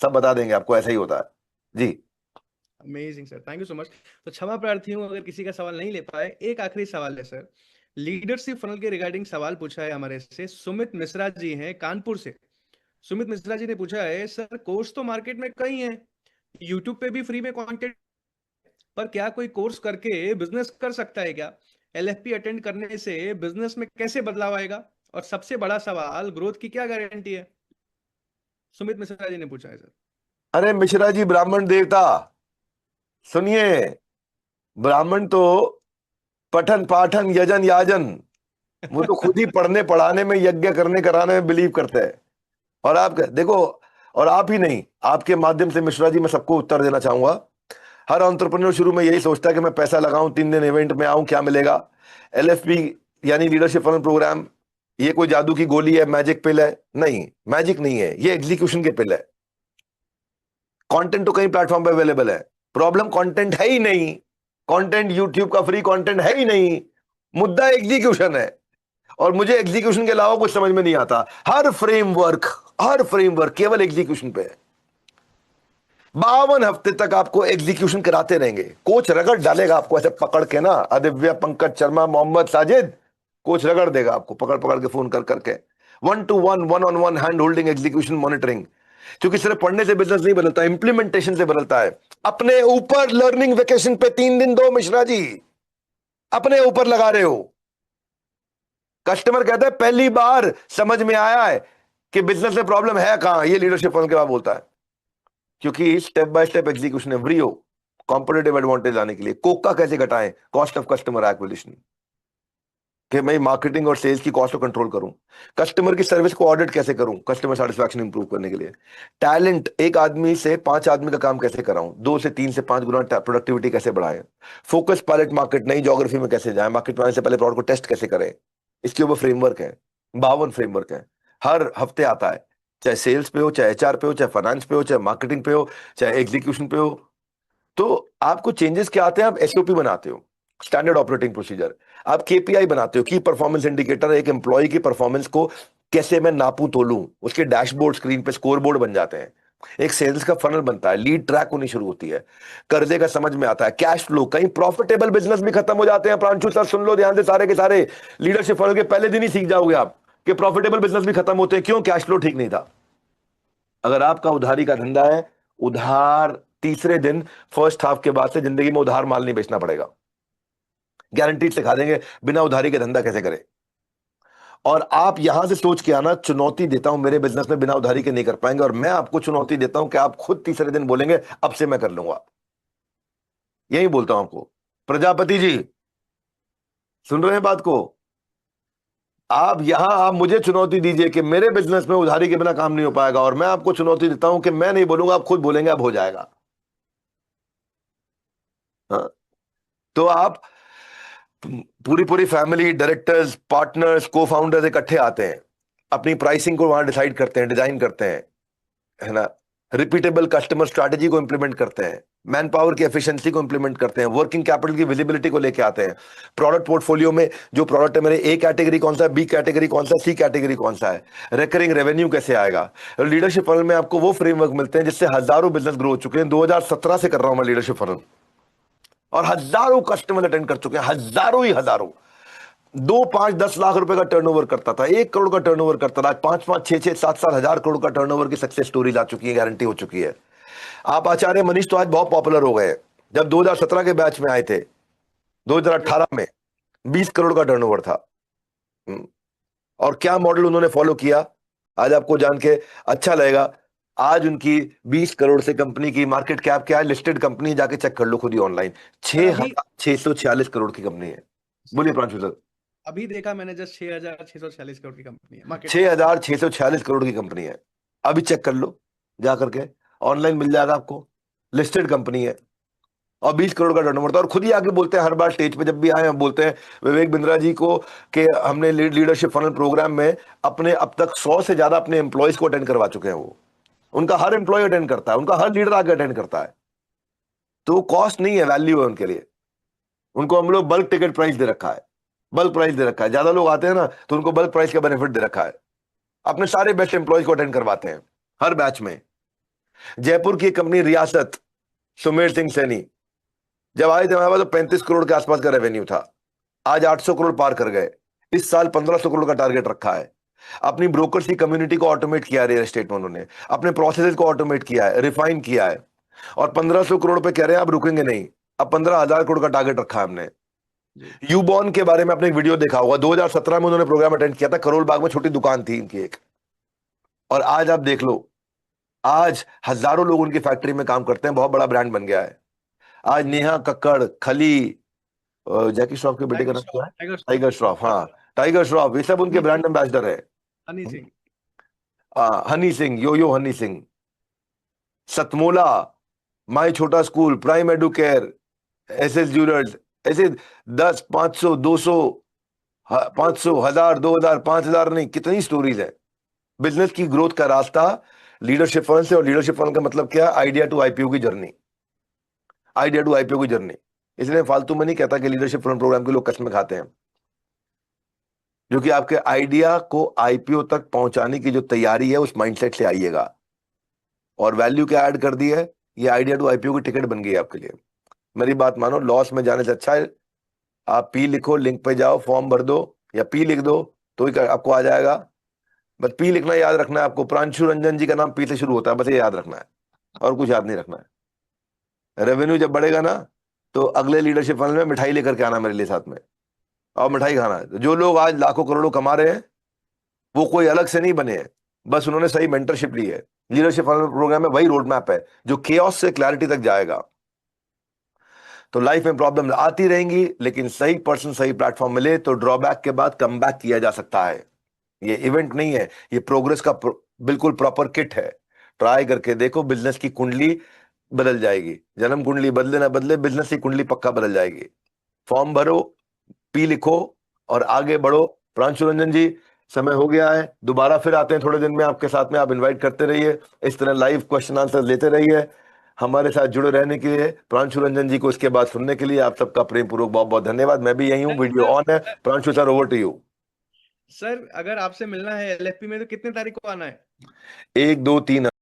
सब बता देंगे आपको, ऐसा ही होता है जी। Amazing sir, thank you so much. तो क्षमा प्रार्थी हूँ अगर किसी का सवाल नहीं ले पाए। एक आखिरी सवाल है सर, लीडरशिप फनल के रिगार्डिंग सवाल पूछा है हमारे से सुमित मिश्रा जी हैं कानपुर से। सुमित मिश्रा जी ने पूछा है, सर कोर्स तो मार्केट में कई हैं, यूट्यूब पे भी फ्री में कंटेंट, पर क्या कोई कोर्स करके बिजनेस कर सकता है क्या? एलएफपी अटेंड करने से बिजनेस में कैसे बदलाव आएगा? और सबसे बड़ा सवाल, ग्रोथ की क्या गारंटी है? सुमित मिश्रा जी ने पूछा है सर। अरे मिश्रा जी ब्राह्मण देवता, सुनिए, ब्राह्मण तो पठन पाठन यजन याजन, वो तो खुद ही पढ़ने पढ़ाने में यज्ञ करने कराने में बिलीव करते हैं। और आप देखो, और आप ही नहीं, आपके माध्यम से मिश्रा जी मैं सबको उत्तर देना चाहूंगा। हर एंटरप्रेन्योर शुरू में यही सोचता है कि मैं पैसा लगाऊं, 3 दिन इवेंट में आऊं, क्या मिलेगा। एलएफपी यानी लीडरशिप फनल प्रोग्राम, ये कोई जादू की गोली है, मैजिक पिल है? नहीं, मैजिक नहीं है, ये एग्जीक्यूशन के पिल है। कंटेंट तो कई प्लेटफॉर्म पे अवेलेबल है, प्रॉब्लम कंटेंट है ही नहीं। कंटेंट यूट्यूब का फ्री कंटेंट है ही नहीं, मुद्दा एग्जीक्यूशन है। और मुझे एग्जीक्यूशन के अलावा कुछ समझ में नहीं आता। हर फ्रेमवर्क केवल एग्जीक्यूशन पे है। 52 हफ्ते तक आपको एग्जीक्यूशन कराते रहेंगे, कोच रगड़ डालेगा आपको ऐसे पकड़ के ना, अदिव्य, पंकज शर्मा, मोहम्मद साजिद, कोच रगड़ देगा आपको पकड़ पकड़ के, फोन कर करके, 1 to 1, one on one hand holding, execution monitoring. क्योंकि सिर्फ पढ़ने से बिजनेस नहीं बदलता, इंप्लीमेंटेशन से बदलता है। अपने ऊपर लर्निंग वेकेशन पे 3 दिन दो मिश्रा जी, अपने ऊपर लगा रहे हो। कस्टमर कहता है पहली बार समझ में आया है कि बिजनेस में प्रॉब्लम है कहां, ये लीडरशिप फनल के बाद बोलता है। क्योंकि स्टेप बाय स्टेप एग्जीक्यूशन है। व्रियो, कॉम्पिटिटिव एडवांटेज लाने के लिए। कोका कैसे घटाएं, कॉस्ट ऑफ कस्टमर एक्विजिशन, कि मैं मार्केटिंग और सेल्स की कॉस्ट को कंट्रोल करूं। कस्टमर की सर्विस को ऑडिट कैसे करूं, कस्टमर सेटिस्फैक्शन इंप्रूव करने के लिए। टैलेंट, एक आदमी से 5 आदमी का काम कैसे कराऊं, 2 से 3 से 5 गुना प्रोडक्टिविटी कैसे बढ़ाएं। फोकस पायलट मार्केट, नई ज्योग्राफी में कैसे जाए, मार्केट में आने से पहले प्रोडक्ट को टेस्ट कैसे करें, इसके ऊपर फ्रेमवर्क है। 52 फ्रेमवर्क है, हर हफ्ते आता है। चाहे सेल्स पे हो, चाहे एचआर पे हो, चाहे फाइनेंस पे हो, चाहे मार्केटिंग पे हो, चाहे एग्जीक्यूशन पे हो। तो आपको चेंजेस क्या आते हैं, आप एसओपी बनाते हो, स्टैंडर्ड ऑपरेटिंग प्रोसीजर। आप केपीआई बनाते हो, की परफॉर्मेंस इंडिकेटर, एक एम्प्लॉय की परफॉर्मेंस को कैसे मैं नापूं तोलूं, उसके डैशबोर्ड, स्क्रीन पे स्कोर बोर्ड बन जाते हैं। एक सेल्स का फनल बनता है, लीड ट्रैक होनी शुरू होती है, कर्जे का समझ में आता है, कैश फ्लो। कहीं प्रॉफिटेबल बिजनेस भी खत्म हो जाते हैं। प्रांशु सर सुन लो ध्यान से, सारे के सारे लीडरशिप फनल के पहले दिन ही सीख जाओगे आप कि प्रॉफिटेबल बिजनेस भी खत्म होते हैं। क्यों? कैश फ्लो ठीक नहीं था। अगर आपका उधारी का धंधा है, उधार तीसरे दिन, फर्स्ट हाफ के बाद से जिंदगी में उधार माल नहीं बेचना पड़ेगा, गारंटी सिखा देंगे बिना उधारी के धंधा कैसे करें। और आप यहां से सोच के आना, चुनौती देता हूं मेरे बिजनेस में बिना उधारी के नहीं कर पाएंगे, और मैं आपको चुनौती देता हूं कि आप खुद तीसरे दिन बोलेंगे अब से मैं कर लूंगा। यही बोलता हूं आपको। प्रजापति जी, सुन रहे हैं बात को? आप मुझे चुनौती दीजिए कि मेरे बिजनेस में उधारी के बिना काम नहीं हो पाएगा, और मैं आपको चुनौती देता हूं कि मैं नहीं बोलूंगा, आप खुद बोलेंगे अब हो जाएगा। हाँ? तो आप पूरी पूरी फैमिली, डायरेक्टर्स, पार्टनर्स, को फाउंडर्स इकट्ठे आते हैं, अपनी प्राइसिंग को वहां डिसाइड करते हैं, डिजाइन करते हैं, है ना। रिपीटेबल कस्टमर स्ट्रैटेजी को इंप्लीमेंट करते हैं, मैन पावर की एफिशिएंसी को इंप्लीमेंट करते हैं, वर्किंग कैपिटल की विजिबिलिटी को लेके आते हैं। प्रोडक्ट पोर्टफोलियो में जो प्रोडक्ट है मेरे, ए कैटेगरी कौन सा है, बी कैटेगरी कौन सा, सी कैटेगरी कौन सा है, रिकरिंग रेवेन्यू कैसे आएगा। लीडरशिप फनल में आपको वो फ्रेमवर्क मिलते हैं जिससे हजारों बिजनेस ग्रो हो चुके हैं। 2017 से कर रहा हूं मैं लीडरशिप फनल, और हजारों कस्टमर अटेंड कर चुके हैं, हजारों ही हजारों। 2, 5, 10 लाख रुपए का टर्नओवर करता था, 1 करोड़ का टर्नओवर करता था, आज 5, 5, 6, 6, 7, 7 हजार करोड़ का टर्नओवर की सक्सेस स्टोरीज आ चुकी है, गारंटी हो चुकी है। आप आचार्य मनीष तो आज बहुत पॉपुलर हो गए। जब 2017 के बैच में आए थे, 2018 में 20 करोड़ का टर्नओवर था। और क्या मॉडल उन्होंने फॉलो किया, आज आपको जान के अच्छा लगेगा। आज उनकी 20 करोड़ से कंपनी की मार्केट कैप क्या है, लिस्टेड कंपनी, जाके चेक कर लो खुद ही ऑनलाइन, सर छह अभी, हजार 646 करोड़ की कंपनी है। बोलिए प्रांशु सर। अभी देखा मैंने, जस्ट 6,646 करोड़ की कंपनी है मार्केट छह कैप। हजार छह सौ छियालीस करोड़ की कंपनी है। अभी चेक कर लो, जा करके ऑनलाइन मिल जाएगा आपको, लिस्टेड कंपनी है, और 20 करोड़ का टर्नओवर था। और खुद ही आके बोलते हैं हर बार स्टेज पे जब भी आए, हम बोलते हैं विवेक बिंद्रा जी को कि हमने लीडरशिप फनल प्रोग्राम में अपने अब तक 100 से ज्यादा अपने एम्प्लॉयज को अटेंड करवा चुके हैं। वो, उनका हर एम्प्लॉय अटेंड करता है, उनका हर लीडर आके अटेंड करता है। तो कॉस्ट नहीं है, वैल्यू है उनके लिए। उनको हम लोग बल्क टिकट प्राइस दे रखा है, बल्क प्राइस दे रखा है। ज्यादा लोग आते हैं ना, तो उनको बल्क प्राइस का बेनिफिट दे रखा है। अपने सारे बेस्ट एम्प्लॉयज को अटेंड करवाते हैं हर बैच में। जयपुर की एक कंपनी रियासत, सुमेर सिंह सैनी, जब आए थे हमारे पास तो 35 करोड़ के आसपास का रेवेन्यू था, आज 800 करोड़ पार कर गए। इस साल 1500 करोड़ का टारगेट रखा है। अपनी ब्रोकर्स की कम्युनिटी को ऑटोमेट किया है रियल एस्टेट में उन्होंने, अपने प्रोसेसेस को ऑटोमेट किया है, रिफाइन किया है, और 1500 करोड़ पे कह रहे हैं आप रुकेंगे नहीं, अब 15,000 करोड़ का टारगेट रखा है हमने। जी यूबॉर्न के बारे में आपने एक वीडियो देखा होगा, 2017 में उन्होंने प्रोग्राम अटेंड किया था, करोल बाग में छोटी दुकान थी इनकी एक, और आज आप देख लो, आज हजारों लोग उनकी फैक्ट्री में काम करते हैं, बहुत बड़ा ब्रांड बन गया है। आज नेहा कक्कड़, खली, जैकी श्रॉफ के बेटे का टाइगर नाम क्या है, श्रॉफ, टाइगर श्रॉफ, टाइगर श्रॉफ, हाँ टाइगर श्रॉफ, ये सब उनके हनी ब्रांड सिंह, एम्बेसडर है। हनी सिंह। हनी सिंह, यो हनी सिंह, सतमोला, माई छोटा school, prime edu care, SS jewellers, ऐसे 10, 500, 200, 500, 1000, 2000, 5000 नहीं, कितनी स्टोरीज है। बिजनेस की ग्रोथ का रास्ता लीडरशिप फंड से, और लीडरशिप फंड का मतलब क्या है, आइडिया टू आईपीओ की जर्नी, आइडिया टू आईपीओ की जर्नी। इसलिए फालतू में नहीं कहता कि लीडरशिप फंड प्रोग्राम के लोग कसमें खाते हैं, जो कि आपके आइडिया को आईपीओ तक पहुंचाने की जो तैयारी है उस माइंडसेट से आइएगा, और वैल्यू क्या ऐड कर दी है, ये आइडिया टू आईपीओ की टिकट बन गई है आपके लिए। मेरी बात मानो, लॉस में जाने से अच्छा है आप पी लिखो, लिंक पे जाओ, फॉर्म भर दो, या पी लिख दो तो ही आपको आ जाएगा। बस पी लिखना याद रखना है आपको, प्रांशु रंजन जी का नाम पी से शुरू होता है, बस ये याद रखना है, और कुछ याद नहीं रखना है। रेवेन्यू जब बढ़ेगा ना, तो अगले लीडरशिप फंड में मिठाई लेकर के आना मेरे लिए साथ में, और मिठाई खाना है। तो जो लोग आज लाखों करोड़ों कमा रहे हैं, वो कोई अलग से नहीं बने हैं, बस उन्होंने सही मेंटरशिप ली है। लीडरशिप फंड प्रोग्राम में वही रोड मैप है जो केओस से क्लैरिटी तक जाएगा। तो लाइफ में प्रॉब्लम आती रहेंगी, लेकिन सही पर्सन सही प्लेटफॉर्म मिले तो ड्रॉबैक के बाद कमबैक किया जा सकता है। ये इवेंट नहीं है, ये प्रोग्रेस का बिल्कुल प्रॉपर किट है। ट्राई करके देखो, बिजनेस की कुंडली बदल जाएगी। जन्म कुंडली बदले ना बदले, बिजनेस की कुंडली पक्का बदल जाएगी। फॉर्म भरो, पी लिखो, और आगे बढ़ो। प्रांशु रंजन जी, समय हो गया है, दोबारा फिर आते हैं थोड़े दिन में आपके साथ में, आप इनवाइट करते रहिए, इस तरह लाइव क्वेश्चन आंसर लेते रहिए। हमारे साथ जुड़े रहने के लिए, प्रांशु रंजन जी को इसके बाद सुनने के लिए आप सबका प्रेम पूर्वक बहुत बहुत धन्यवाद। मैं भी यही हूँ, वीडियो ऑन है। Pranshu sir, over to you. Sir अगर आपसे मिलना है एलएफपी में तो कितने तारीख को आना है? 1, 2, 3